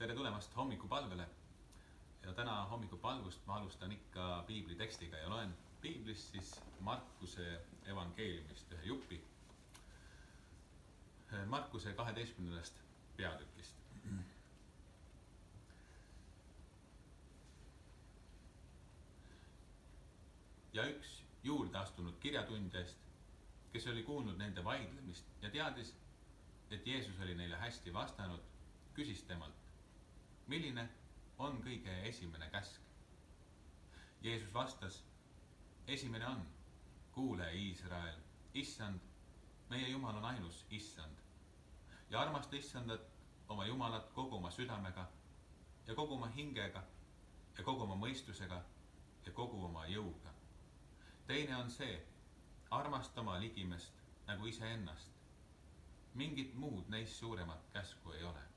Tere tulemast hommikupalvele. Ja täna hommikupalvust ma alustan ikka piibli tekstiga ja loen piiblist siis Markuse evangeeliumist ühe jupi. Markuse 12. peatükist. Ja üks juurde astunud kirjatundjast, kes oli kuulnud nende vaidlemist ja teadis, et Jeesus oli neile hästi vastanud, küsis temalt, milline on kõige esimene käsk? Jeesus vastas, esimene on, kuule Iisrael, issand, meie Jumal on ainus issand. Ja armasta issandat oma Jumalat kogu oma südamega ja kogu oma hingega ja kogu oma mõistusega ja kogu oma jõuga. Teine on see, armasta oma ligimest nagu iseennast. Mingit muud neist suuremat käsku ei ole.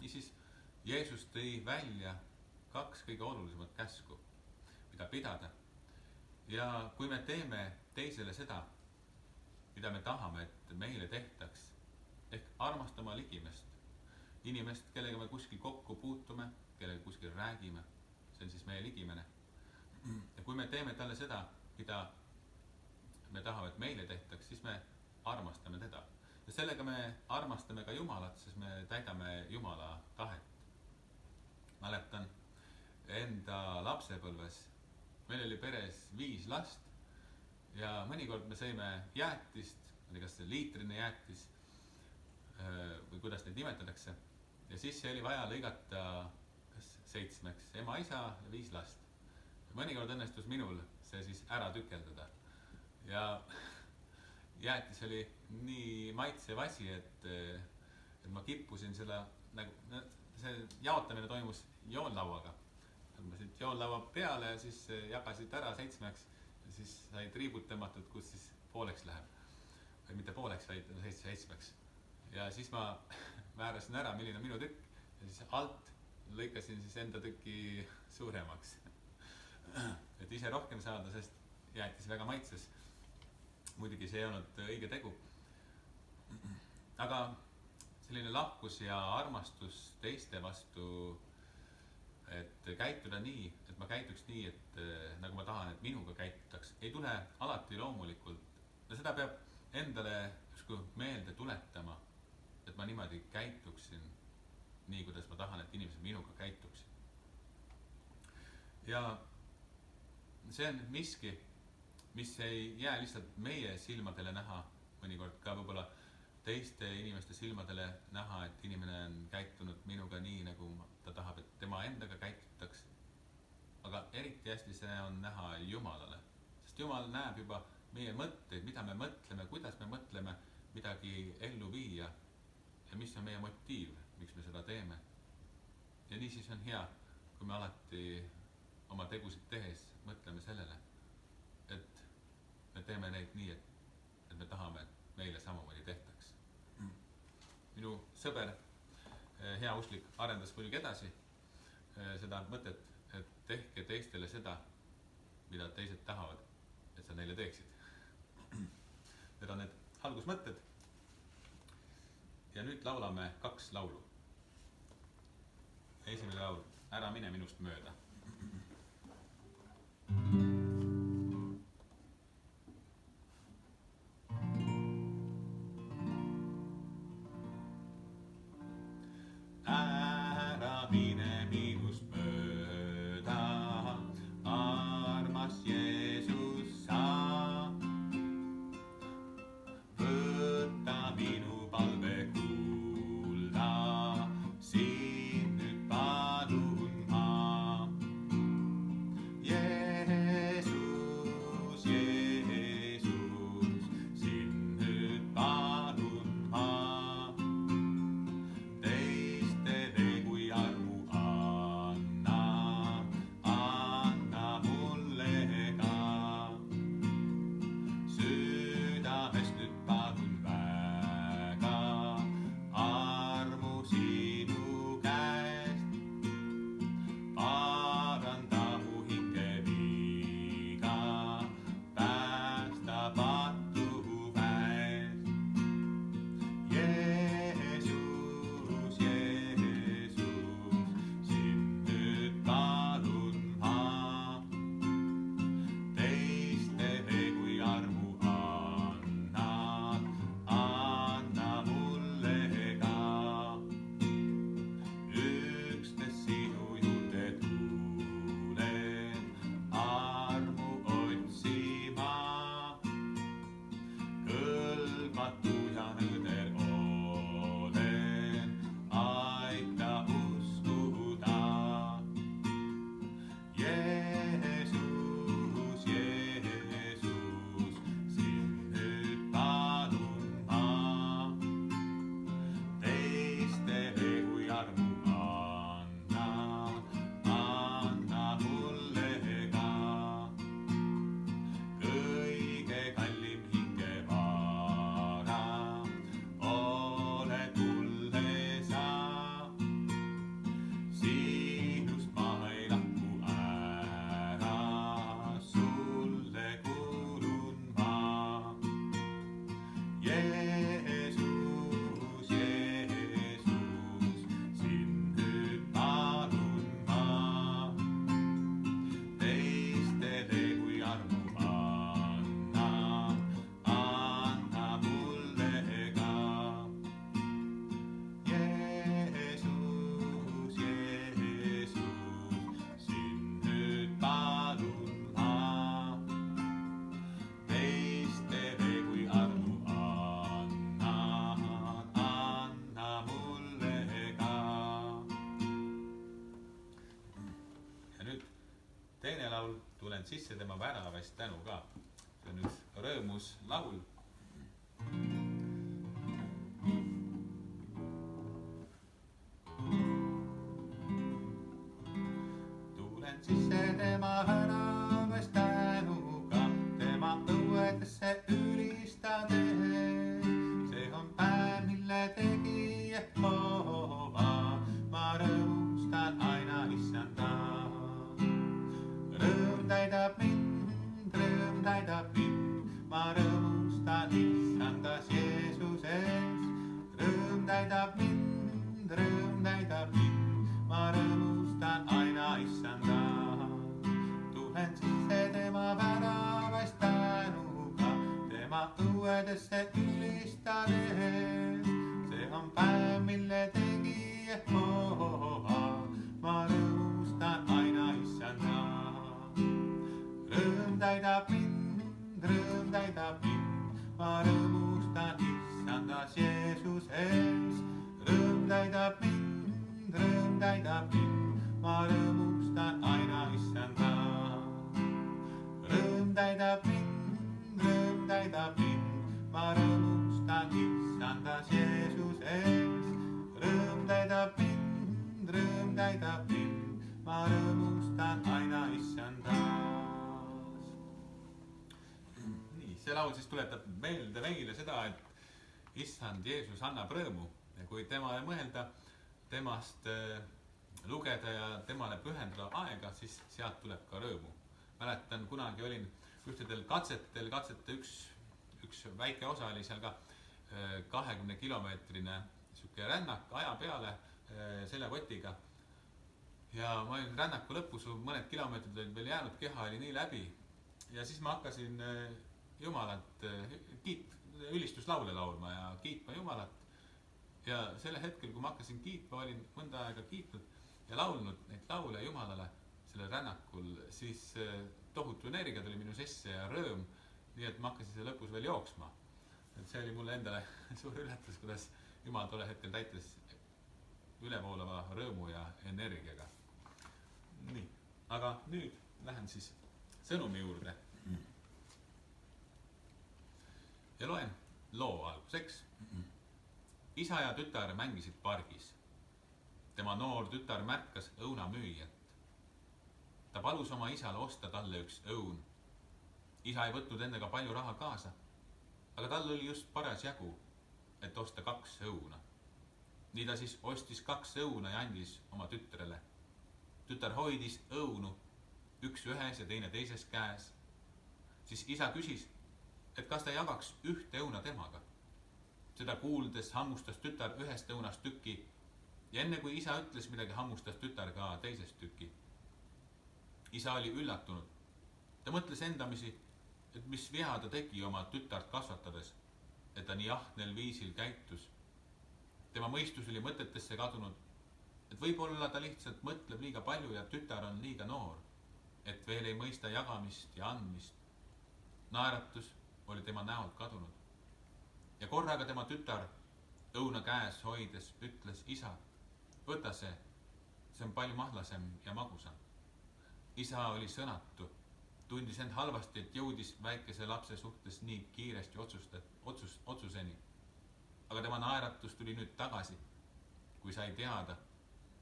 Niisiis, Jeesus tõi välja kaks kõige olulisemat käsku, mida pidada. Ja kui me teeme teisele seda, mida me tahame, et meile tehtaks, ehk armastama ligimest, inimest, kellega me kuskil kokku puutume, kellega kuskil räägime, see on siis meie ligimene. Ja kui me teeme talle seda, mida me tahame, et meile tehtaks, siis me armastame teda. Ja sellega me armastame ka Jumalat, sest me täidame Jumala tahet. Mäletan enda lapsepõlves. Meil oli peres 5 last ja mõnikord me sõime jäätist, kas see liitrine jäätis või kuidas neid nimetatakse. Ja siis oli vaja lõigata 7, ema, isa ja 5 last. Ja mõnikord õnnestus minul see siis ära tükeldada. Ja jäätis oli nii maitsev asi, et ma kippusin selle, see jaotamine toimus joonlauaga. Ma siit joonlaua peale ja siis jagasid ära 7 ja siis said riibud tõmmatud, kus siis pooleks läheb. Või mitte pooleks, vaid 7. Ja siis ma määrasin ära, milline on minu tükk ja siis alt lõikasin siis enda tüki suuremaks. Et ise rohkem saada, sest jäätis väga maitses. Muidugi see ei olnud õige tegu. Aga selline lahkus ja armastus teiste vastu, et käituda nii, et ma käituks nii, et nagu ma tahan, et minuga käitutaks, ei tule alati loomulikult. Ja seda peab endale meelde tuletama, et ma niimoodi käituksin nii, kuidas ma tahan, et inimesed minuga käituksid. Ja see on miski, mis ei jää lihtsalt meie silmadele näha, mõnikord ka võib-olla teiste inimeste silmadele näha, et inimene on käitunud minuga nii, nagu ta tahab, et tema endaga käitutaks. Aga eriti hästi see on näha Jumalale, sest Jumal näeb juba meie mõtteid, mida me mõtleme, kuidas me mõtleme midagi ellu viia ja mis on meie motiiv, miks me seda teeme. Ja niisiis on hea, kui me alati oma tegusid tehes mõtleme sellele, et me teeme neid nii, et me tahame, et meile samamoodi tehtaks. Minu sõber, hea usklik, arendas muidugi edasi seda mõtet, et tehke teistele seda, mida teised tahavad, et sa neile teeksid. Need on need algusmõtted. Ja nüüd laulame 2 laulu. Esimene laul, ära mine minust mööda. Ära mine minust mööda, armas Jeesus sa. Võta minu palve kuulda, siin nüüd palun ma. teine laul Tulen sisse tema väravast tänuga. See on üks rõõmus laul. Tulen sisse tema väravast tänuga, tema õuedesse ülistades. See on päev, mille tegi Jehova, ma rõõmustan aina Issanda. Rõõm täidab mind, ma rõõmustan Issandas Jeesuses. Rõõm täidab mind, ma rõõmustan aina Issanda. Tulen sisse tema väravast tänuga, tema õuedesse ülistades. See on päev, mille tegi Jehova, ma rõõmustan aina Issanda. Rõõm täidab mind, ma rõõmustan Issandas Jeesuses. Rõõm täidab mind, ma rõõmustan aina Issanda. Rõõm täidab mind, ma rõõmustan Issandas Jeesuses. Rõõm täidab mind, ma rõõmustan aina Issandas. Nii, see laul siis tuletab meelde meile seda, et Issand Jeesus annab rõõmu ja kui temale mõelda, temast lugeda ja temale pühendada aega, siis sealt tuleb ka rõõmu. Mäletan, kunagi olin ühtedel katsete üks väike osa oli seal ka 20 kilomeetrine siuke rännak aja peale seljakotiga. Ja ma olin rännaku lõpus, mõned kilomeetrid olid veel jäänud, keha oli nii läbi. Ja siis ma hakkasin Jumalat ülistuslaule laulma ja kiitma Jumalat. Ja selle hetkel, kui ma hakkasin kiitma, olin mõnda aega kiitnud ja laulnud neid laule Jumalale selle rännakul, siis tohutu energia tuli minu sisse ja rõõm, nii et ma hakkasin selle lõpus veel jooksma. Et see oli mulle endale suur ületus, kuidas Jumal tolle hetkel täitis ülevoolava rõõmu ja energiaga. Nii, aga nüüd lähen siis sõnumi juurde. Ja loen loo alguseks. Isa ja tütar mängisid pargis. Tema noor tütar märkas õunamüüjat. Ta palus oma isale osta talle üks õun. Isa ei võtnud endaga palju raha kaasa, aga tal oli just paras jagu, et osta 2 õuna. Nii ta siis ostis 2 õuna ja andis oma tütrele. Tütar hoidis õunu, üks ühes ja teine teises käes. Siis isa küsis, et kas ta jagaks 1 õuna temaga. Seda kuuldes hammustas tütar ühest õunast tüki ja enne kui isa ütles midagi, hammustas tütar ka teisest tüki. Isa oli üllatunud. Ta mõtles endamisi, et mis viha ta tegi oma tütart kasvatades, et ta nii ahnel viisil käitus. Tema mõistus oli mõtetesse kadunud, et võib-olla ta lihtsalt mõtleb liiga palju ja tütar on liiga noor, et veel ei mõista jagamist ja andmist. Naeratus oli tema näolt kadunud. Ja korraga tema tütar õuna käes hoides ütles, isa, võta see on palju mahlasem ja magusam. Isa oli sõnatu, tundis end halvasti, et jõudis väikese lapse suhtes nii kiiresti otsuseni. Aga tema naeratus tuli nüüd tagasi, kui sai teada,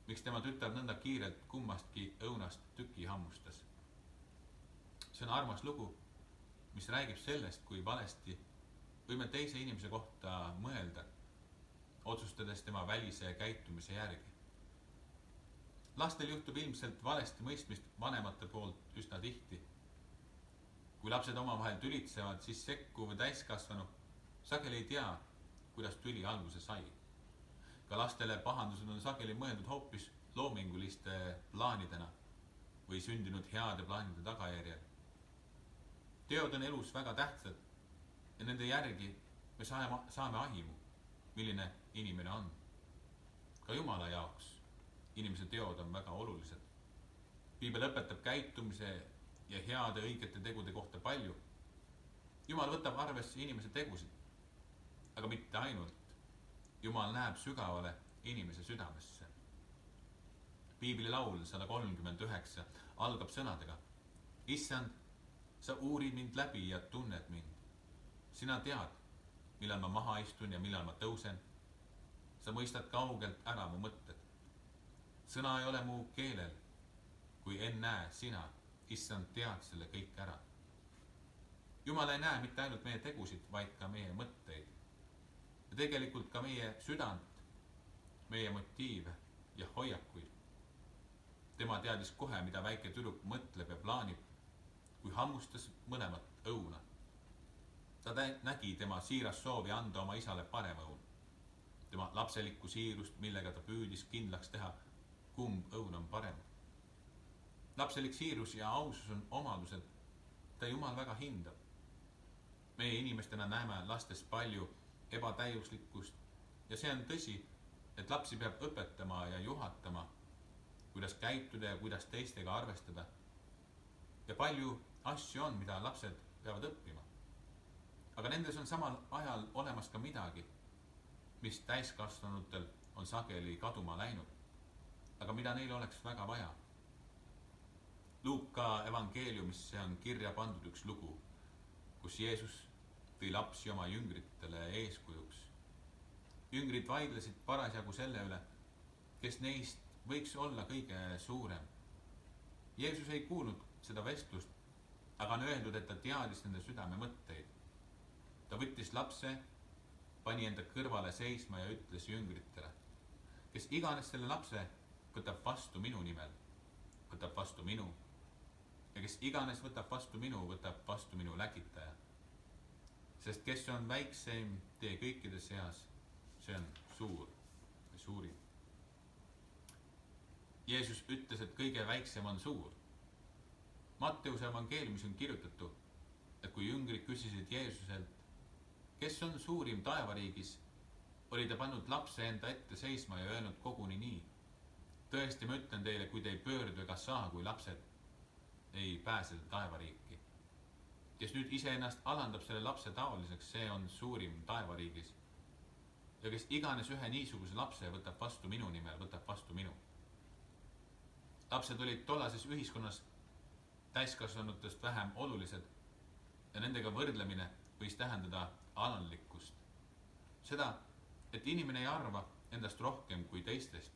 miks tema tütar nõnda kiirelt kummastki õunast tüki hammustas. See on armas lugu, mis räägib sellest, kui valesti võime teise inimese kohta mõelda, otsustades tema välise käitumise järgi. Lastel juhtub ilmselt valesti mõistmist vanemate poolt üsna tihti. Kui lapsed omavahel tülitsevad, siis sekkuv täiskasvanu sageli ei tea, kuidas tüli alguse sai. Ka lastele pahandused on sageli mõeldud hoopis loominguliste plaanidena või sündinud heade plaanide tagajärjel. Teod on elus väga tähtsad ja nende järgi me saame aimu, milline inimene on. Ka Jumala jaoks inimese teod on väga olulised. Piibel õpetab käitumise ja heade õigete tegude kohta palju. Jumal võtab arvesse inimese tegusid, aga mitte ainult. Jumal näeb sügavale inimese südamesse. Piibli laul 139 algab sõnadega. issand, sa uurid mind läbi ja tunned mind. sina tead, millal ma maha istun ja millal ma tõusen. sa mõistad kaugelt ära mu mõtted. sõna ei ole mu keelel, kui ennäe sina, issand, tead selle kõik ära. Jumal ei näe mitte ainult meie tegusid, vaid ka meie mõtteid. Ja tegelikult ka meie südant, meie motiive ja hoiakuid. Tema teadis kohe, mida väike tüdruk mõtleb ja plaanib, kui hammustas mõlemat õuna. Ta nägi tema siiras soovi anda oma isale parem õun. Tema lapselikku siirust, millega ta püüdis kindlaks teha, kumb õun on parem. Lapselik siirus ja ausus on omadused, mida Jumal väga hindab. Meie inimestena näeme lastes palju ebatäiuslikkust ja see on tõsi, et lapsi peab õpetama ja juhatama, kuidas käituda ja kuidas teistega arvestada. Ja palju asju on, mida lapsed peavad õppima. Aga nendes on samal ajal olemas ka midagi, mis täiskasvanutel on sageli kaduma läinud, aga mida neil oleks väga vaja. Luuka evangeeliumisse on kirja pandud üks lugu, kus Jeesus tõi lapsi oma jüngritele eeskujuks. Jüngrid vaidlesid parasjagu selle üle, kes neist võiks olla kõige suurem. Jeesus ei kuulnud seda vestlust, aga on öeldud, et ta teadis nende südame mõtteid. Ta võttis lapse, pani enda kõrvale seisma ja ütles jüngritele, kes iganes selle lapse võtab vastu minu nimel, võtab vastu minu. Ja kes iganes võtab vastu minu, võtab vastu minu läkitaja. Sest kes on väikseim teie kõikide seas, see on suur või suurim. Jeesus ütles, et kõige väiksem on suur. Matteuse evangeeliumis on kirjutatud, et kui jüngrid küsisid Jeesuselt, kes on suurim taevariigis, oli ta pannud lapse enda ette seisma ja öelnud koguni nii. Tõesti, ma ütlen teile, kui te ei pöördu ega saa kui lapsed, ei pääse taevariiki. Kes nüüd iseennast alandab selle lapse taoliseks, see on suurim taevariigis. Ja kes iganes ühe niisuguse lapse võtab vastu minu nimel, võtab vastu minu. Lapsed olid tollases ühiskonnas täiskasvanutest vähem olulised ja nendega võrdlemine võis tähendada alanlikkust. Seda, et inimene ei arva endast rohkem kui teistest.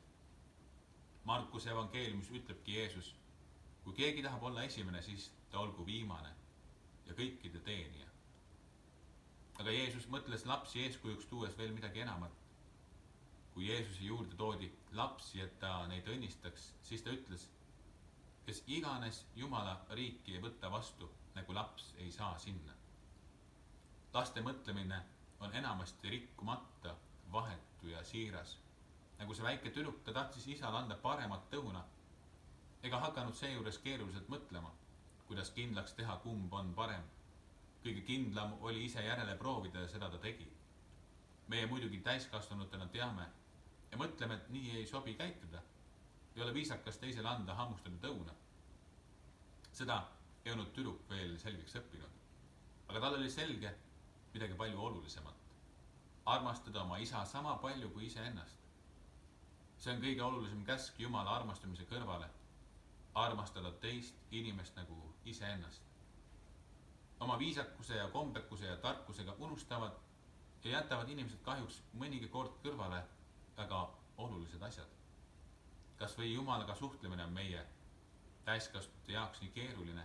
Markuse evangeeliumis ütlebki Jeesus, kui keegi tahab olla esimene, siis ta olgu viimane ja kõikide teenija. Aga Jeesus mõtles lapsi eeskujuks tuues veel midagi enamat. Kui Jeesuse juurde toodi lapsi, et ta neid õnnistaks, siis ta ütles, kes iganes Jumala riiki ei võtta vastu, nagu laps ei saa sinna. Laste mõtlemine on enamasti rikkumata, vahetu ja siiras. Nagu see väike tüdruk, ta tahtis isal anda paremat õuna, ega hakanud seejuures keeruliselt mõtlema, kuidas kindlaks teha, kumb on parem. Kõige kindlam oli ise järele proovida ja seda ta tegi. Meie muidugi täiskasvanutena teame ja mõtleme, et nii ei sobi käituda. Ei ole viisakas teisele anda hammustatud õuna. Seda ei olnud tüdruk veel selgeks õppinud. Aga tal oli selge midagi palju olulisemat. Armastada oma isa sama palju kui iseennast. See on kõige olulisem käsk Jumala armastamise kõrvale. Armastada teist inimest nagu iseennast. Oma viisakuse ja kombekuse ja tarkusega unustavad ja jätavad inimesed kahjuks mõnigi kord kõrvale väga olulised asjad. Kas või Jumalaga suhtlemine on meie täiskasvanute jaoks nii keeruline.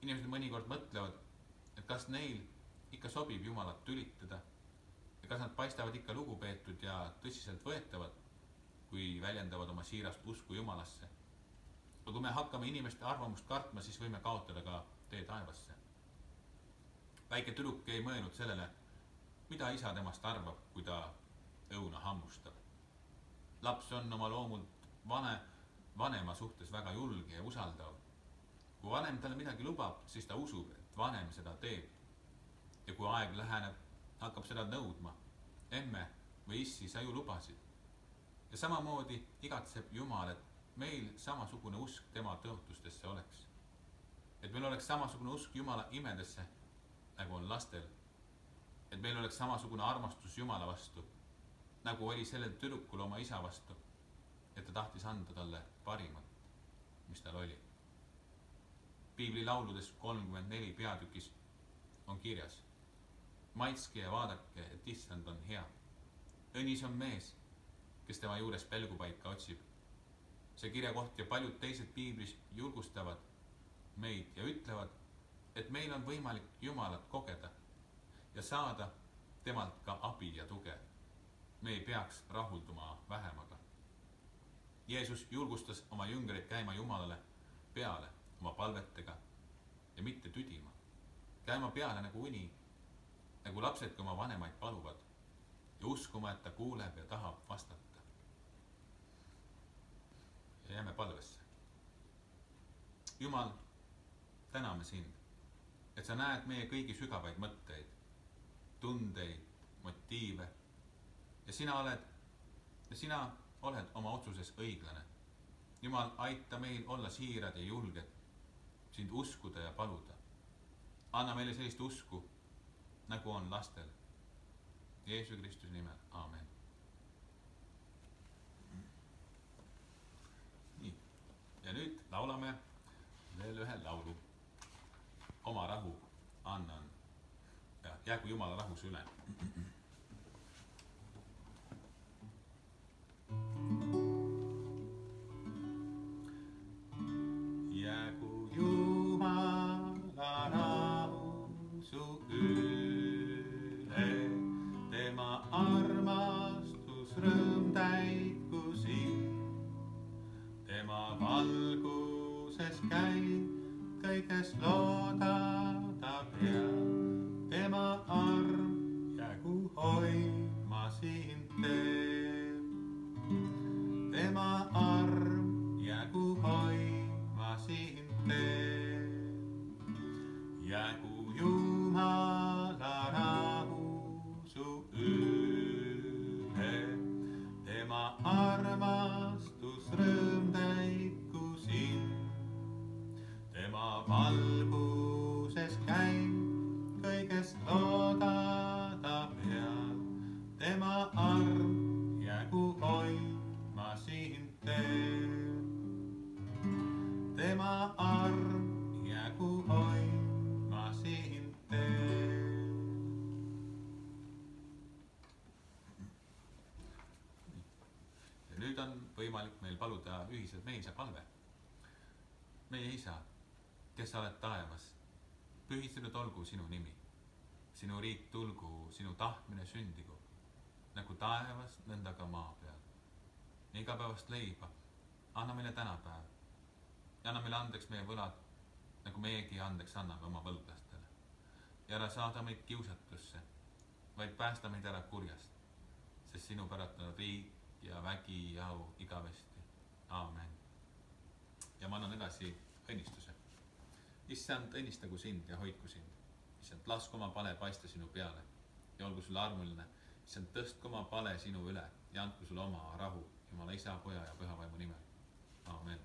Inimesed mõnikord mõtlevad, et kas neil ikka sobib Jumalat tülitada ja kas nad paistavad ikka lugupeetud ja tõsiselt võetavad, kui väljendavad oma siirast usku Jumalasse. Aga kui me hakkame inimeste arvamust kartma, siis võime kaotada ka tee taevasse. Väike tüdruk ei mõelnud sellele, mida isa temast arvab, kui ta õuna hammustab. Laps on oma loomult vanema suhtes väga julge ja usaldav. Kui vanem talle midagi lubab, siis ta usub, et vanem seda teeb. Ja kui aeg läheneb, hakkab seda nõudma. Emme või issi, sa ju lubasid. Ja samamoodi igatseb Jumal, et meil samasugune usk tema tõotustesse oleks. Et meil oleks samasugune usk Jumala imedesse, nagu on lastel. Et meil oleks samasugune armastus Jumala vastu, nagu oli sellel tüdrukul oma isa vastu. Et ta tahtis anda talle parimat, mis tal oli. Piibli lauludes 34 peatükis on kirjas: maitske ja vaadake, et issand on hea. Õnnis on mees, kes tema juures pelgupaika otsib. See kirjakoht ja paljud teised Piiblis julgustavad meid ja ütlevad, et meil on võimalik Jumalat kogeda ja saada temalt ka abi ja tuge. Me ei peaks rahulduma vähemaga. Jeesus julgustas oma jüngreid käima Jumalale peale oma palvetega ja mitte tüdima. Käima peale nagu uni, nagu lapsedki oma vanemaid paluvad ja uskuma, et ta kuuleb ja tahab vastata. Ja jääme palvesse. Jumal, täname sind, et sa näed meie kõigi sügavaid mõtteid, tundeid, motiive ja sina oled oma otsuses õiglane. Jumal, aita meil olla siirad ja julged, sind uskuda ja paluda. Anna meile sellist usku, nagu on lastel. Jeesus Kristuse nimel, aamen. Nii, ja nüüd laulame veel ühe laulu. Oma rahu annan ja jäägu Jumala rahu süle. Jäägu Jumala rahu su üle, tema armastus rõõm täitku sind, tema valguses käib, kõiges loodada peab, tema arm jäägu hoidma sind teeb. Tema arm jäägu hoidma sind teeb. Jäägu Jumala rahu su üle, tema armastus rõõm täitku sind, tema valguses käib, kõigest loodada peab, tema arm jäägu hoidma sind teeb. Tema arm jäägu hoidma sind teeb. Ja nüüd on võimalik meil paluda ühiselt meisa palve. Meie isa, kes sa oled taevas, pühitsenud olgu sinu nimi. Sinu riik tulgu, sinu tahtmine sündigu, nagu taevas, nõnda ka maa peal. Igapäevast leiba anna meile tänapäev ja anna meile andeks meie võlad, nagu meiegi andeks anname oma võlglastele. Ja ära saada meid kiusatusse, vaid päästa meid ära kurjast, sest sinu päralt on riik ja vägi ja au igavesti. Aamen. Ja ma annan edasi õnnistuse. Issand, õnnistagu sind ja hoidku sind. Issand, lasku oma pale paista sinu peale ja olgu sulle armuline. Issand, tõstku oma pale sinu üle ja andku sulle oma rahu Jumala Isa, Poja ja Püha Vaimu nimel. Aamen.